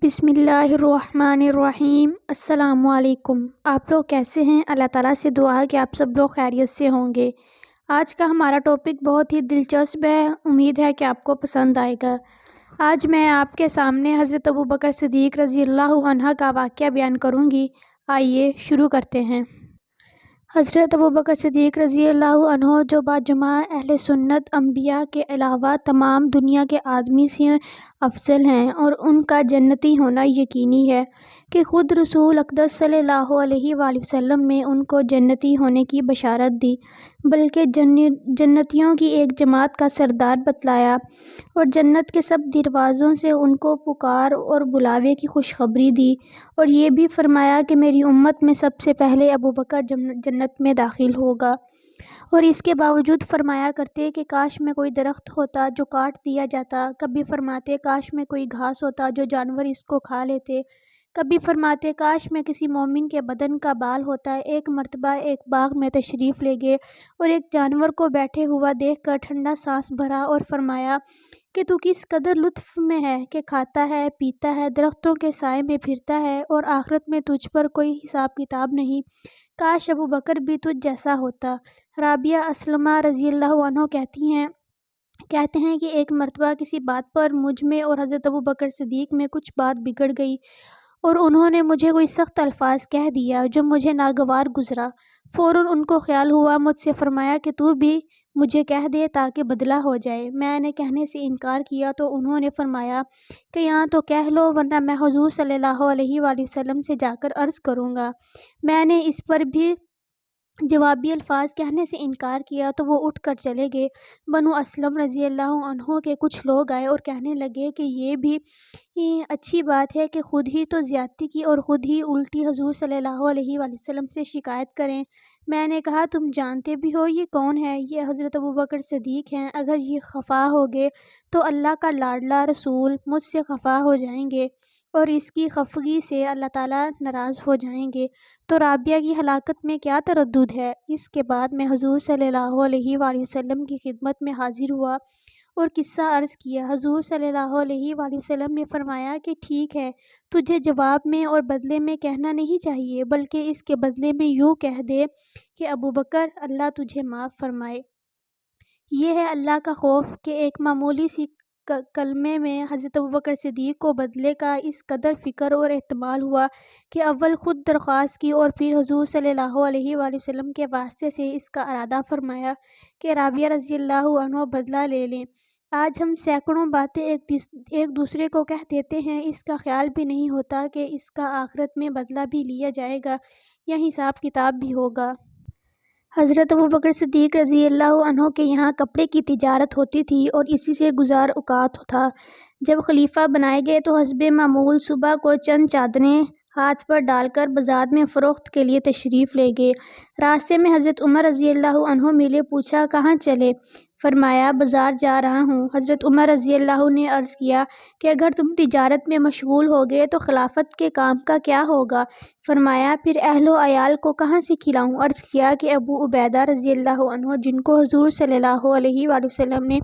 بسم اللہ الرحمن الرحیم۔ السلام علیکم۔ آپ لوگ کیسے ہیں؟ اللہ تعالیٰ سے دعا ہے کہ آپ سب لوگ خیریت سے ہوں گے۔ آج کا ہمارا ٹاپک بہت ہی دلچسپ ہے، امید ہے کہ آپ کو پسند آئے گا۔ آج میں آپ کے سامنے حضرت ابوبکر صدیق رضی اللہ عنہ کا واقعہ بیان کروں گی۔ آئیے شروع کرتے ہیں۔ حضرت ابوبکر صدیق رضی اللہ عنہ جو باجماع اہل سنت انبیاء کے علاوہ تمام دنیا کے آدمی سے افضل ہیں، اور ان کا جنتی ہونا یقینی ہے کہ خود رسول اقدس صلی اللہ علیہ وآلہ وسلم نے ان کو جنتی ہونے کی بشارت دی، بلکہ جنتیوں کی ایک جماعت کا سردار بتلایا، اور جنت کے سب دروازوں سے ان کو پکار اور بلاوے کی خوشخبری دی، اور یہ بھی فرمایا کہ میری امت میں سب سے پہلے ابوبکر جنت میں داخل ہوگا۔ اور اس کے باوجود فرمایا کرتے کہ کاش میں کوئی درخت ہوتا جو کاٹ دیا جاتا، کبھی فرماتے کاش میں کوئی گھاس ہوتا جو جانور اس کو کھا لیتے، کبھی فرماتے کاش میں کسی مومن کے بدن کا بال ہوتا۔ ایک مرتبہ ایک باغ میں تشریف لے گئے اور ایک جانور کو بیٹھے ہوا دیکھ کر ٹھنڈا سانس بھرا اور فرمایا کہ تو کس قدر لطف میں ہے کہ کھاتا ہے، پیتا ہے، درختوں کے سائے میں پھرتا ہے، اور آخرت میں تجھ پر کوئی حساب کتاب نہیں، کاش ابوبکر بھی تجھ جیسا ہوتا۔ رابعہ اسلمہ رضی اللہ عنہ کہتے ہیں کہ ایک مرتبہ کسی بات پر مجھ میں اور حضرت ابوبکر صدیق میں کچھ بات بگڑ گئی، اور انہوں نے مجھے کوئی سخت الفاظ کہہ دیا جو مجھے ناگوار گزرا۔ فوراً ان کو خیال ہوا، مجھ سے فرمایا کہ تو بھی مجھے کہہ دے تاکہ بدلہ ہو جائے۔ میں نے کہنے سے انکار کیا تو انہوں نے فرمایا کہ یہاں تو کہہ لو، ورنہ میں حضور صلی اللہ علیہ وآلہ وسلم سے جا کر عرض کروں گا۔ میں نے اس پر بھی جوابی الفاظ کہنے سے انکار کیا تو وہ اٹھ کر چلے گئے۔ بنو اسلم رضی اللہ عنہ کے کچھ لوگ آئے اور کہنے لگے کہ یہ بھی اچھی بات ہے کہ خود ہی تو زیادتی کی اور خود ہی الٹی حضور صلی اللہ علیہ وآلہ وسلم سے شکایت کریں۔ میں نے کہا تم جانتے بھی ہو یہ کون ہے؟ یہ حضرت ابوبکر صدیق ہیں۔ اگر یہ خفا ہو گئے تو اللہ کا لاڈلا رسول مجھ سے خفا ہو جائیں گے، اور اس کی خفگی سے اللہ تعالیٰ ناراض ہو جائیں گے، تو رابعہ کی ہلاکت میں کیا تردد ہے؟ اس کے بعد میں حضور صلی اللہ علیہ وآلہ وسلم کی خدمت میں حاضر ہوا اور قصہ عرض کیا۔ حضور صلی اللہ علیہ وآلہ وسلم نے فرمایا کہ ٹھیک ہے، تجھے جواب میں اور بدلے میں کہنا نہیں چاہیے، بلکہ اس کے بدلے میں یوں کہہ دے کہ ابوبکر اللہ تجھے معاف فرمائے۔ یہ ہے اللہ کا خوف کہ ایک معمولی سی کلمے میں حضرت ابوبکر صدیق کو بدلے کا اس قدر فکر اور احتمال ہوا کہ اول خود درخواست کی اور پھر حضور صلی اللہ علیہ وآلہ وسلم کے واسطے سے اس کا ارادہ فرمایا کہ رابعہ رضی اللہ عنہ بدلہ لے لیں۔ آج ہم سینکڑوں باتیں ایک دوسرے کو کہہ دیتے ہیں، اس کا خیال بھی نہیں ہوتا کہ اس کا آخرت میں بدلہ بھی لیا جائے گا یا حساب کتاب بھی ہوگا۔ حضرت ابوبکر صدیق رضی اللہ عنہ کے یہاں کپڑے کی تجارت ہوتی تھی اور اسی سے گزار اوقات تھا۔ جب خلیفہ بنائے گئے تو حسب معمول صبح کو چند چادریں ہاتھ پر ڈال کر بازار میں فروخت کے لیے تشریف لے گئے۔ راستے میں حضرت عمر رضی اللہ عنہ ملے، پوچھا کہاں چلے؟ فرمایا بازار جا رہا ہوں۔ حضرت عمر رضی اللہ نے عرض کیا کہ اگر تم تجارت میں مشغول ہو گئے تو خلافت کے کام کا کیا ہوگا؟ فرمایا پھر اہل و عیال کو کہاں سے کھلاؤں؟ عرض کیا کہ ابو عبیدہ رضی اللہ عنہ جن کو حضور صلی اللہ علیہ وآلہ وسلم نے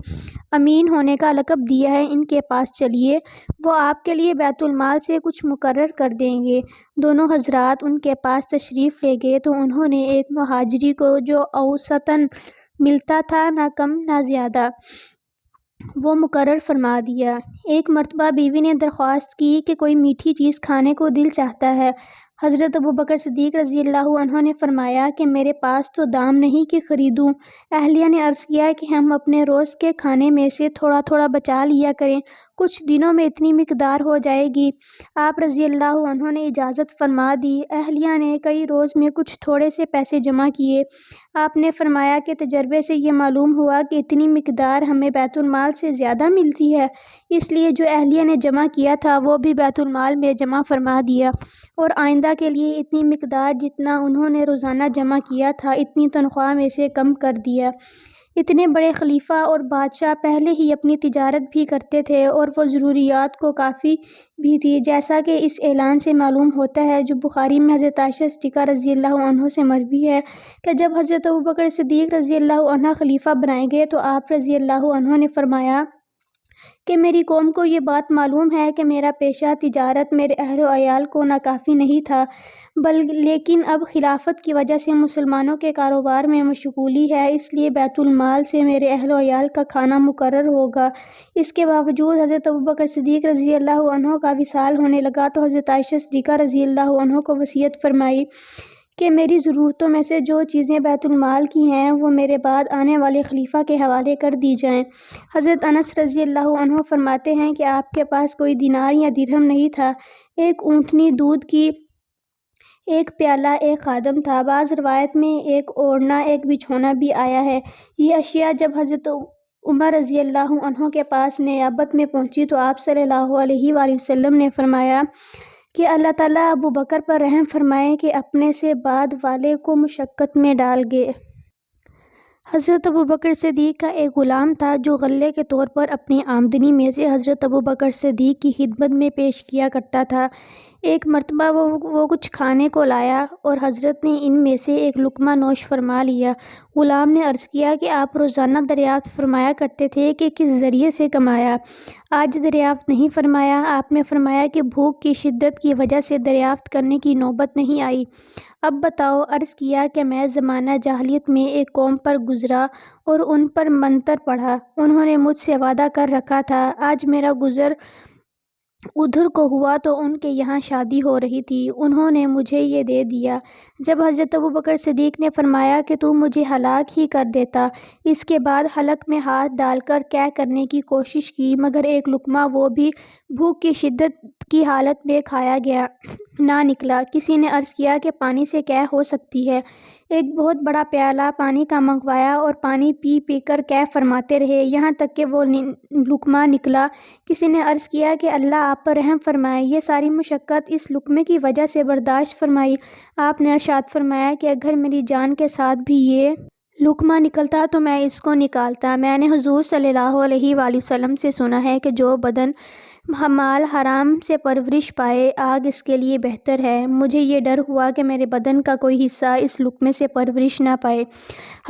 امین ہونے کا لقب دیا ہے، ان کے پاس چلیے، وہ آپ کے لیے بیت المال سے کچھ مقرر کر دیں گے۔ دونوں حضرات ان کے پاس تشریف لے گئے تو انہوں نے ایک مہاجری کو جو اوسطاً ملتا تھا، نہ کم نہ زیادہ، وہ مقرر فرما دیا۔ ایک مرتبہ بیوی نے درخواست کی کہ کوئی میٹھی چیز کھانے کو دل چاہتا ہے۔ حضرت ابوبکر صدیق رضی اللہ عنہ نے فرمایا کہ میرے پاس تو دام نہیں کہ خریدوں۔ اہلیہ نے عرض کیا کہ ہم اپنے روز کے کھانے میں سے تھوڑا تھوڑا بچا لیا کریں، کچھ دنوں میں اتنی مقدار ہو جائے گی۔ آپ رضی اللہ عنہ نے اجازت فرما دی۔ اہلیہ نے کئی روز میں کچھ تھوڑے سے پیسے جمع کیے۔ آپ نے فرمایا کہ تجربے سے یہ معلوم ہوا کہ اتنی مقدار ہمیں بیت المال سے زیادہ ملتی ہے، اس لیے جو اہلیہ نے جمع کیا تھا وہ بھی بیت المال میں جمع فرما دیا، اور آئندہ کے لیے اتنی مقدار جتنا انہوں نے روزانہ جمع کیا تھا اتنی تنخواہ میں سے کم کر دیا۔ اتنے بڑے خلیفہ اور بادشاہ پہلے ہی اپنی تجارت بھی کرتے تھے اور وہ ضروریات کو کافی بھی تھی، جیسا کہ اس اعلان سے معلوم ہوتا ہے جو بخاری میں حضرت عائشہ صدیقہ رضی اللہ عنہ سے مروی ہے کہ جب حضرت ابوبکر صدیق رضی اللہ عنہ خلیفہ بنائے گئے تو آپ رضی اللہ عنہ نے فرمایا کہ میری قوم کو یہ بات معلوم ہے کہ میرا پیشہ تجارت میرے اہل و عیال کو ناکافی نہیں تھا، لیکن اب خلافت کی وجہ سے مسلمانوں کے کاروبار میں مشغولی ہے، اس لیے بیت المال سے میرے اہل و عیال کا کھانا مقرر ہوگا۔ اس کے باوجود حضرت ابوبکر صدیق رضی اللہ عنہ کا وصال ہونے لگا تو حضرت عائشہ صدیقہ رضی اللہ عنہ کو وصیت فرمائی کہ میری ضرورتوں میں سے جو چیزیں بیت المال کی ہیں وہ میرے بعد آنے والے خلیفہ کے حوالے کر دی جائیں۔ حضرت انس رضی اللہ عنہ فرماتے ہیں کہ آپ کے پاس کوئی دینار یا درہم نہیں تھا، ایک اونٹنی، دودھ کی ایک پیالہ، ایک خادم تھا، بعض روایت میں ایک اوڑھنا، ایک بچھونا بھی آیا ہے۔ یہ اشیاء جب حضرت عمر رضی اللہ عنہ کے پاس نیابت میں پہنچی تو آپ صلی اللہ علیہ وآلہ وسلم نے فرمایا کہ اللہ تعالیٰ ابوبکر پر رحم فرمائے کہ اپنے سے بعد والے کو مشقت میں ڈال گئے۔ حضرت ابوبکر صدیق کا ایک غلام تھا جو غلے کے طور پر اپنی آمدنی میں سے حضرت ابوبکر صدیق کی خدمت میں پیش کیا کرتا تھا۔ ایک مرتبہ وہ کچھ کھانے کو لایا اور حضرت نے ان میں سے ایک لقمہ نوش فرما لیا۔ غلام نے عرض کیا کہ آپ روزانہ دریافت فرمایا کرتے تھے کہ کس ذریعے سے کمایا، آج دریافت نہیں فرمایا۔ آپ نے فرمایا کہ بھوک کی شدت کی وجہ سے دریافت کرنے کی نوبت نہیں آئی۔ اب بتاؤ۔ عرض کیا کہ میں زمانہ جاہلیت میں ایک قوم پر گزرا اور ان پر منتر پڑھا، انہوں نے مجھ سے وعدہ کر رکھا تھا، آج میرا گزر ادھر کو ہوا تو ان کے یہاں شادی ہو رہی تھی، انہوں نے مجھے یہ دے دیا۔ جب حضرت ابوبکر صدیق نے فرمایا کہ تو مجھے ہلاک ہی کر دیتا، اس کے بعد حلق میں ہاتھ ڈال کر قے کرنے کی کوشش کی مگر ایک لقمہ، وہ بھی بھوک کی شدت کی حالت میں کھایا گیا، نہ نکلا۔ کسی نے عرض کیا کہ پانی سے قے ہو سکتی ہے؟ ایک بہت بڑا پیالہ پانی کا منگوایا اور پانی پی پی کر قے فرماتے رہے یہاں تک کہ وہ لقمہ نکلا۔ کسی نے عرض کیا کہ اللہ آپ پر رحم فرمائے، یہ ساری مشقت اس لقمے کی وجہ سے برداشت فرمائی۔ آپ نے ارشاد فرمایا کہ اگر میری جان کے ساتھ بھی یہ لقمہ نکلتا تو میں اس کو نکالتا۔ میں نے حضور صلی اللہ علیہ وآلہ وسلم سے سنا ہے کہ جو بدن مال حرام سے پرورش پائے آگ اس کے لیے بہتر ہے۔ مجھے یہ ڈر ہوا کہ میرے بدن کا کوئی حصہ اس لقمے سے پرورش نہ پائے۔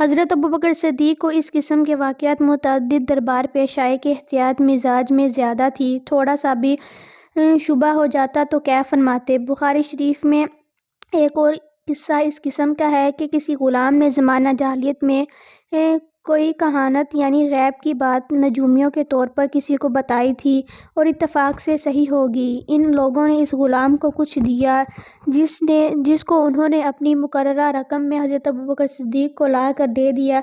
حضرت ابوبکر صدیق کو اس قسم کے واقعات متعدد دربار پیش آئے کہ احتیاط مزاج میں زیادہ تھی، تھوڑا سا بھی شبہ ہو جاتا تو قے فرماتے۔ بخاری شریف میں ایک اور قصہ اس قسم کا ہے کہ کسی غلام نے زمانہ جاہلیت میں کوئی کہانت یعنی غیب کی بات نجومیوں کے طور پر کسی کو بتائی تھی اور اتفاق سے صحیح ہو گئی۔ ان لوگوں نے اس غلام کو کچھ دیا جس کو انہوں نے اپنی مقررہ رقم میں حضرت ابوبکر صدیق کو لا کر دے دیا۔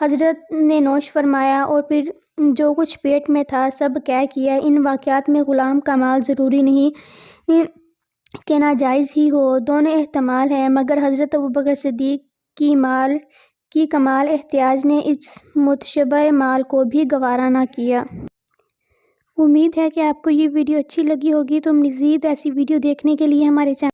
حضرت نے نوش فرمایا اور پھر جو کچھ پیٹ میں تھا سب قے کیا۔ ان واقعات میں غلام کا مال ضروری نہیں کہ ناجائز ہی ہو، دونوں احتمال ہیں، مگر حضرت ابوبکر صدیق کی کمال احتیاط نے اس متشبہ مال کو بھی گوارا نہ کیا۔ امید ہے کہ آپ کو یہ ویڈیو اچھی لگی ہوگی۔ تو مزید ایسی ویڈیو دیکھنے کے لیے ہمارے چینل